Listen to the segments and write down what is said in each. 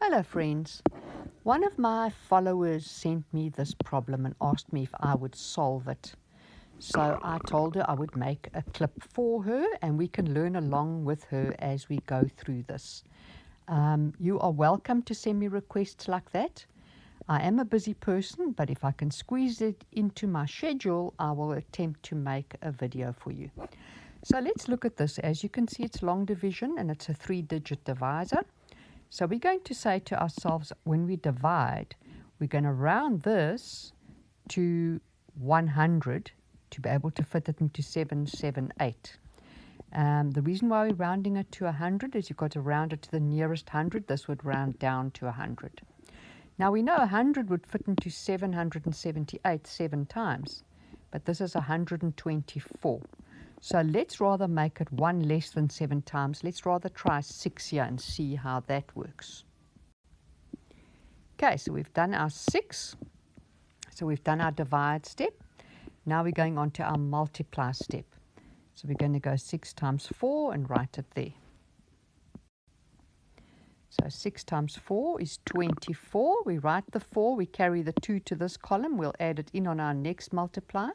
Hello friends. One of my followers sent me this problem and asked me if I would solve it. So I told her I would make a clip for her and we can learn along with her as we go through this. You are welcome to send me requests like that. I am a busy person, but if I can squeeze it into my schedule, I will attempt to make a video for you. So let's look at this. As you can see, it's long division and it's a 3-digit divisor. So we're going to say to ourselves, when we divide, we're going to round this to 100 to be able to fit it into 778. The reason why we're rounding it to 100 is you've got to round it to the nearest 100. This would round down to 100. Now we know 100 would fit into 778 7 times, but this is 124. So let's rather make it 1 less than 7 times. Let's rather try 6 here and see how that works. Okay, so we've done our 6. So we've done our divide step. Now we're going on to our multiply step. So we're going to go 6 times 4 and write it there. So 6 times 4 is 24. We write the 4. We carry the 2 to this column. We'll add it in on our next multiply.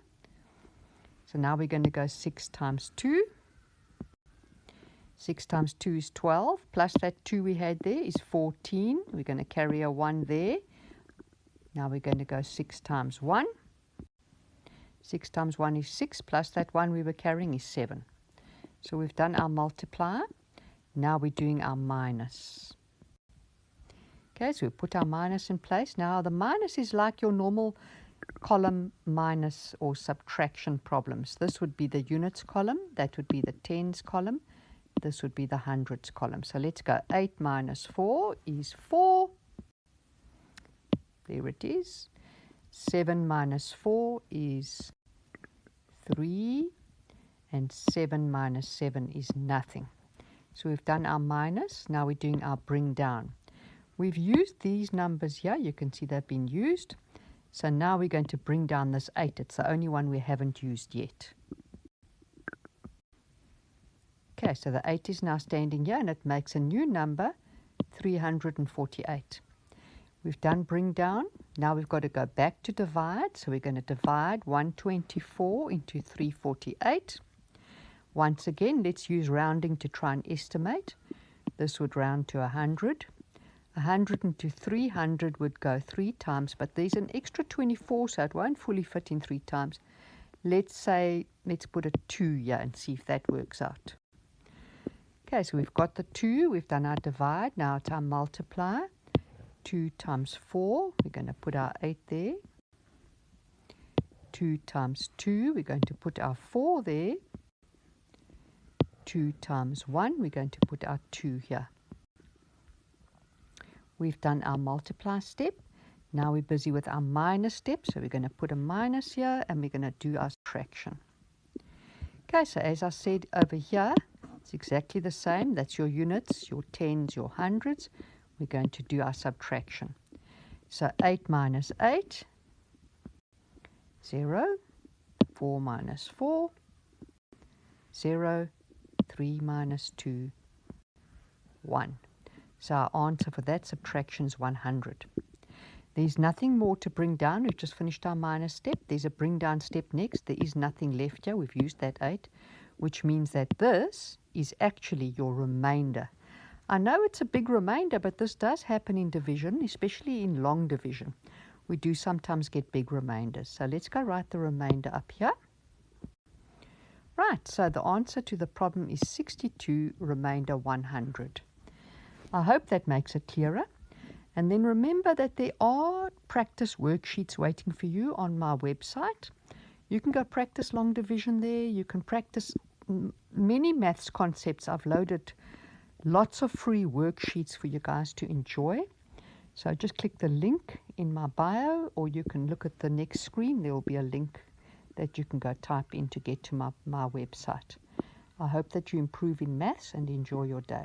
So now we're going to go 6 times 2. 6 times 2 is 12, plus that 2 we had there is 14. We're going to carry a 1 there. Now we're going to go 6 times 1. 6 times 1 is 6, plus that 1 we were carrying is 7. So we've done our multiplier. Now we're doing our minus. Okay, so we put our minus in place. Now the minus is like your normal column minus or subtraction problems. This would be the units column, that would be the tens column, this would be the hundreds column. So let's go. 8 minus 4 is 4. There it is. 7 minus 4 is 3. And 7 minus 7 is nothing. So we've done our minus. Now we're doing our bring down. We've used these numbers here. You can see they've been used. So now we're going to bring down this 8. It's the only one we haven't used yet. Okay, so the 8 is now standing here and it makes a new number, 348. We've done bring down. Now we've got to go back to divide. So we're going to divide 124 into 348. Once again, let's use rounding to try and estimate. This would round to 100. 100 into 300 would go 3 times, but there's an extra 24, so it won't fully fit in 3 times. Let's put a 2 here and see if that works out. Okay, so we've got the 2, we've done our divide, now it's our multiplier. 2 times 4, we're going to put our 8 there. 2 times 2, we're going to put our 4 there. 2 times 1, we're going to put our 2 here. We've done our multiply step. Now we're busy with our minus step, so we're going to put a minus here and we're going to do our subtraction. Okay, so as I said over here, it's exactly the same. That's your units, your tens, your hundreds. We're going to do our subtraction. So 8 minus 8, 0. 4 minus 4, 0. 3 minus 2, 1. So our answer for that subtraction is 100. There's nothing more to bring down. We've just finished our minus step. There's a bring down step next. There is nothing left here. We've used that 8, which means that this is actually your remainder. I know it's a big remainder, but this does happen in division, especially in long division. We do sometimes get big remainders. So let's go write the remainder up here. Right, so the answer to the problem is 62, remainder 100. I hope that makes it clearer. And then remember that there are practice worksheets waiting for you on my website. You can go practice long division there. You can practice many maths concepts. I've loaded lots of free worksheets for you guys to enjoy. So just click the link in my bio, or you can look at the next screen. There will be a link that you can go type in to get to my website. I hope that you improve in maths and enjoy your day.